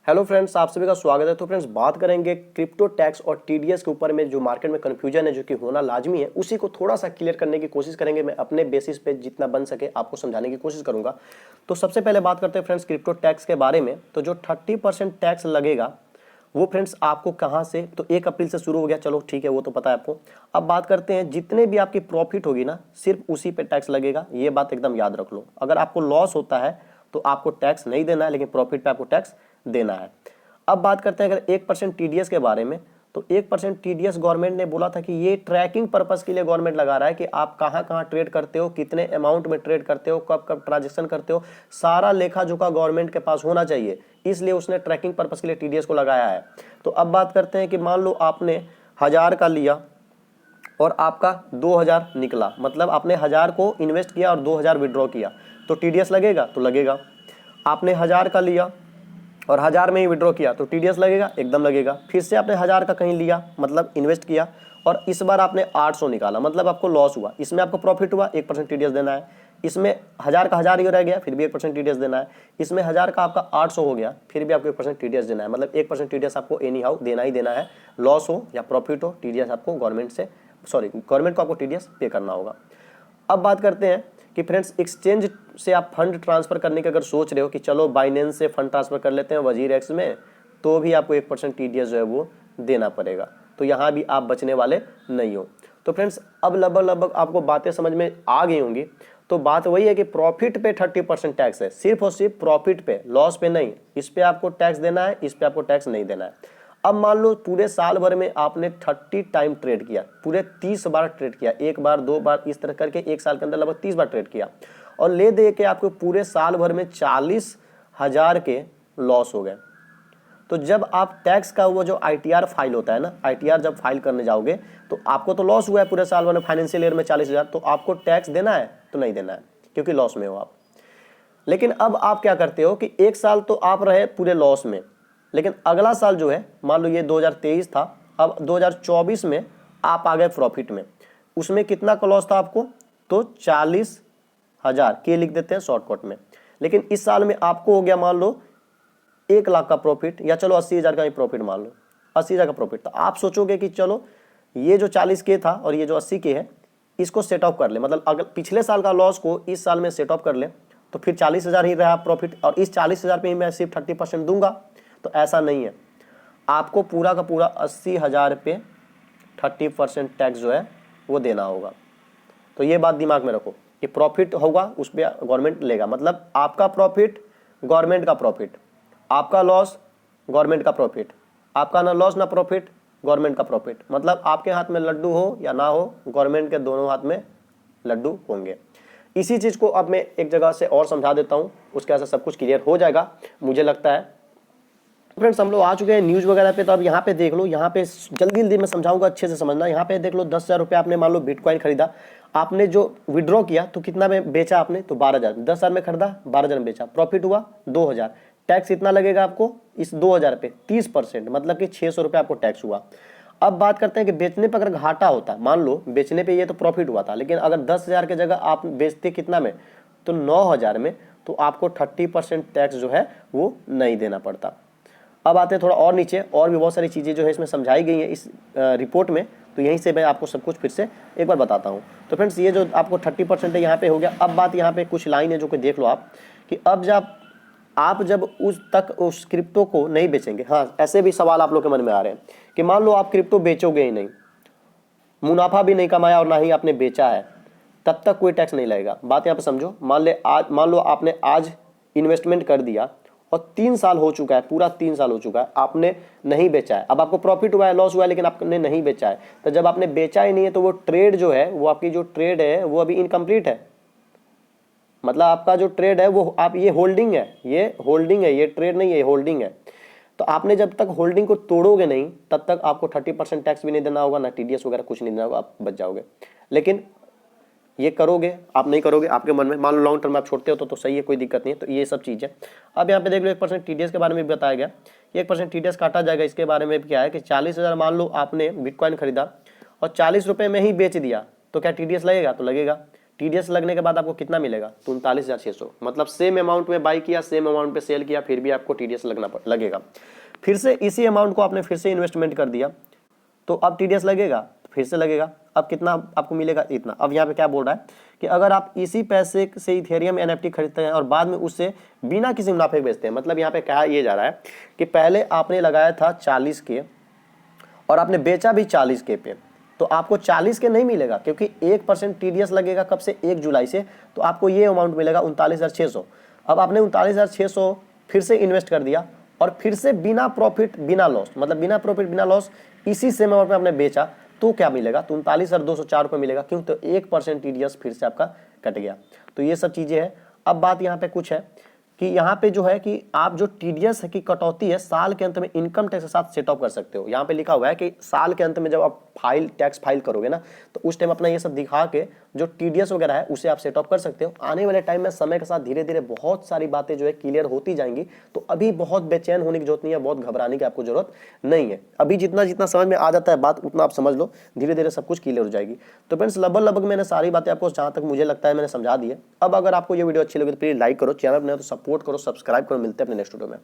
Hello friends, आप सभी का स्वागत है। तो फ्रेंड्स, बात करेंगे क्रिप्टो टैक्स और टीडीएस के ऊपर में जो मार्केट में कन्फ्यूजन है, जो कि होना लाजमी है, उसी को थोड़ा सा क्लियर करने की कोशिश करेंगे। मैं अपने बेसिस पे जितना बन सके आपको समझाने की कोशिश करूंगा। तो सबसे पहले बात करते हैं फ्रेंड्स क्रिप्टो टैक्स के बारे में। तो जो 30% टैक्स लगेगा वो फ्रेंड्स आपको कहाँ से, तो 1 अप्रैल से शुरू हो गया। चलो ठीक है, वो तो पता है आपको। अब बात करते हैं जितने भी आपकी प्रॉफिट होगी ना, सिर्फ उसी पे टैक्स लगेगा। ये बात एकदम याद रख लो। अगर आपको लॉस होता है तो आपको टैक्स नहीं देना है, लेकिन प्रॉफिट पे आपको टैक्स देना है। अब बात करते हैं अगर 1% टीडीएस के बारे में। तो 1% टीडीएस गवर्नमेंट ने बोला था कि ये ट्रैकिंग पर्पस के लिए गवर्नमेंट लगा रहा है कि आप कहाँ कहाँ ट्रेड करते हो, कितने अमाउंट में ट्रेड करते हो, कब कब ट्रांजेक्शन करते हो, सारा लेखा जोखा गवर्नमेंट के पास होना चाहिए। इसलिए उसने ट्रैकिंग पर्पस के लिए टीडीएस को लगाया है। तो अब बात करते हैं कि मान लो आपने 1000 का लिया और आपका 2000 निकला, मतलब आपने 1000 को इन्वेस्ट किया और 2000 विड्रॉ किया, तो टीडीएस लगेगा? तो लगेगा। आपने 1000 का लिया और 1000 में ही विड्रॉ किया तो टीडीएस लगेगा? एकदम लगेगा। फिर से आपने 1000 का कहीं लिया, मतलब इन्वेस्ट किया, और इस बार आपने 800 निकाला, मतलब आपको लॉस हुआ। इसमें आपको प्रॉफिट हुआ, 1% टीडीएस देना है। इसमें 1000 का 1000 ही रह गया, फिर भी 1% टीडीएस देना है। इसमें 1000 का आपका 800 हो गया, फिर भी आपको 1% टीडीएस देना है। मतलब 1% टीडीएस आपको एनी हाउ देना ही देना है। लॉस हो या प्रॉफिट हो, टीडीएस आपको गवर्नमेंट को आपको टीडीएस पे करना होगा। अब बात करते हैं कि फ्रेंड्स एक्सचेंज से आप फंड ट्रांसफर करने की अगर सोच रहे हो कि चलो बाइनेंस से फंड ट्रांसफर कर लेते हैं वजीर एक्स में, तो भी आपको 1% टीडीएस जो है वो देना पड़ेगा। तो यहाँ भी आप बचने वाले नहीं हो। तो फ्रेंड्स, अब लगभग आपको बातें समझ में आ गई होंगी। तो बात वही है कि प्रॉफिट पे 30% टैक्स है, सिर्फ और सिर्फ प्रॉफिट पे, लॉस पे नहीं। इस पे आपको टैक्स देना है, इस पे आपको टैक्स नहीं देना है। अब मान लो पूरे साल भर में आपने 30 टाइम ट्रेड किया, पूरे 30 बार ट्रेड किया, 1 बार 2 बार इस तरह करके 1 साल के अंदर लगभग 30 बार ट्रेड किया, और ले दे के आपको पूरे साल भर में 40,000 के लॉस हो गए। तो जब आप टैक्स का वो जो आईटीआर फाइल होता है ना, आईटीआर जब फाइल करने जाओगे तो आपको तो लॉस हुआ है पूरे साल भर में, फाइनेंशियल ईयर में 40,000, तो आपको टैक्स देना है? तो नहीं देना है, क्योंकि लॉस में हो आप। लेकिन अब आप क्या करते हो कि 1 साल तो आप रहे पूरे लॉस में, लेकिन अगला साल जो है, मान लो ये 2023 था, अब 2024 में आप आ गए प्रॉफिट में। उसमें कितना का लॉस था आपको? तो 40,000 के लिख देते हैं शॉर्टकट में। लेकिन इस साल में आपको हो गया मान लो 1 लाख का प्रॉफिट, या चलो 80,000 का ही प्रॉफिट मान लो, 80,000 का प्रॉफिट। तो आप सोचोगे कि चलो ये जो 40 के था और ये जो 80 के है, इसको सेट ऑफ कर ले, मतलब अगर पिछले साल का लॉस को इस साल में सेट ऑफ कर ले, तो फिर 40,000 ही रहा प्रॉफिट, और इस 40,000 पे ही मैं सिर्फ 30% दूंगा। तो ऐसा नहीं है, आपको पूरा का पूरा 80,000 पे 30% टैक्स जो है वो देना होगा। तो ये बात दिमाग में रखो कि प्रॉफिट होगा उस पर गवर्नमेंट लेगा, मतलब आपका प्रॉफिट गवर्नमेंट का प्रॉफिट, आपका लॉस गवर्नमेंट का प्रॉफिट, आपका ना लॉस ना प्रॉफिट गवर्नमेंट का प्रॉफिट। मतलब आपके हाथ में लड्डू हो या ना हो, गवर्नमेंट के दोनों हाथ में लड्डू होंगे। इसी चीज को अब मैं एक जगह से और समझा देता हूं, उसके ऐसा सब कुछ क्लियर हो जाएगा मुझे लगता है। फ्रेंड्स, हम लोग आ चुके हैं न्यूज़ वगैरह पे। तो अब यहाँ पे देख लो, यहाँ पे जल्दी जल्दी मैं समझाऊंगा, अच्छे से समझना। यहाँ पे देख लो, 10,000 रुपये आपने मान लो बिटकॉइन खरीदा, आपने जो विड्रॉ किया तो कितना में बेचा आपने? तो 12,000। 10,000 में खरीदा, 12,000 में बेचा, प्रॉफिट हुआ 2,000। टैक्स इतना लगेगा आपको इस 2,000 पे? 30%, मतलब कि 600 रुपये आपको टैक्स हुआ। अब बात करते हैं कि बेचने पर अगर घाटा होता, मान लो बेचने पे ये तो प्रॉफिट हुआ था, लेकिन अगर 10,000 की जगह आप बेचते कितना में? तो 9,000 में, तो आपको 30% टैक्स जो है वो नहीं देना पड़ता। अब आते हैं थोड़ा और नीचे, और भी बहुत सारी चीज़ें जो है इसमें समझाई गई हैं इस रिपोर्ट में। तो यहीं से मैं आपको सब कुछ फिर से एक बार बताता हूँ। तो फ्रेंड्स, ये जो आपको 30% है यहाँ पे हो गया। अब बात यहाँ पे कुछ लाइन है जो कि देख लो आप, कि अब जब आप जब उस क्रिप्टो को नहीं बेचेंगे। हाँ, ऐसे भी सवाल आप लोग के मन में आ रहे हैं कि मान लो आप क्रिप्टो बेचोगे ही नहीं, मुनाफा भी नहीं कमाया और ना ही आपने बेचा है, तब तक कोई टैक्स नहीं लगेगा। बात यहाँ पे समझो। मान लो आपने आज इन्वेस्टमेंट कर दिया और 3 साल हो चुका है, पूरा 3 साल हो चुका है, आपने नहीं बेचा है। अब आपको प्रॉफिट हुआ है, लॉस हुआ है, लेकिन आपने नहीं बेचा है। तो जब आपने बेचा ही नहीं है तो वो ट्रेड जो है, वो आपकी जो ट्रेड है वो अभी इनकम्प्लीट है। मतलब आपका जो ट्रेड है वो आप, ये होल्डिंग है, ये ट्रेड नहीं है, होल्डिंग है। तो आपने जब तक होल्डिंग को तोड़ोगे नहीं, तब तक आपको 30% टैक्स भी नहीं देना होगा, ना टीडीएस वगैरह कुछ नहीं देना होगा, आप बच जाओगे। लेकिन ये करोगे, आप नहीं करोगे, आपके मन में, मान लो लॉन्ग टर्म में आप छोड़ते हो तो सही है, कोई दिक्कत नहीं है। तो ये सब चीज़ है। अब यहाँ पे देख लो, 1% टीडीएस के बारे में भी बताया गया, 1% टीडीएस काटा जाएगा। इसके बारे में क्या है कि 40,000 मान लो आपने बिटकॉइन खरीदा और 40 रुपये में ही बेच दिया, तो क्या टीडीएस लगेगा? तो लगेगा। टीडीएस लगने के बाद आपको कितना मिलेगा, तो 39,600। मतलब सेम अमाउंट में बाई किया, सेम अमाउंट पे सेल किया, फिर भी आपको टीडीएस लगेगा। फिर से इसी अमाउंट को आपने फिर से इन्वेस्टमेंट कर दिया, तो अब टीडीएस लगेगा, फिर से लगेगा। अब कितना आपको मिलेगा, इतना। अब यहाँ पे क्या बोल रहा है कि अगर आप इसी पैसे से इथेरियम एनएफटी खरीदते हैं और बाद में उससे बिना किसी मुनाफे के बेचते हैं, मतलब यहाँ पे कहा ये जा रहा है कि पहले आपने लगाया था 40 के और आपने बेचा भी 40 के पे, तो आपको 40 के नहीं मिलेगा, क्योंकि 1% टीडीएस लगेगा कब से, 1 जुलाई से। तो आपको ये अमाउंट मिलेगा 39,600। अब आपने 39,600 फिर से इन्वेस्ट कर दिया और फिर से बिना प्रॉफिट बिना लॉस, मतलब बिना प्रॉफिट बिना लॉस इसी सेम अमाउंट में आपने बेचा, तो क्या मिलेगा, तो 39,204 रुपये मिलेगा। क्यों, तो 1% टीडीएस फिर से आपका कट गया। तो ये सब चीज़ें हैं। अब बात यहाँ पे कुछ है कि यहाँ पे जो है कि आप जो टीडीएस की कटौती है साल के अंत में इनकम टैक्स के साथ सेट ऑफ कर सकते हो। यहाँ पे लिखा हुआ है कि साल के अंत में जब आप टैक्स फाइल करोगे ना, तो उस टाइम अपना ये सब दिखा के जो टीडीएस वगैरह है उसे आप सेट ऑफ कर सकते हो। आने वाले टाइम में समय के साथ धीरे धीरे बहुत सारी बातें जो है क्लियर होती जाएंगी। तो अभी बहुत बेचैन होने की जरूरत नहीं है, बहुत घबराने की आपको जरूरत नहीं है। अभी जितना जितना समझ में आ जाता है बात, उतना आप समझ लो, धीरे धीरे सब कुछ क्लियर हो जाएगी। तो फ्रेंड्स लगभग मैंने सारी बातें आपको जहाँ तक मुझे लगता है मैंने समझा दी है। अब अगर आपको ये वीडियो अच्छी लगी तो प्लीज लाइक करो, चैनल बनाओ तो सपोर्ट करो, सब्सक्राइब करो। मिलते हैं अपने नेक्स्ट वीडियो में।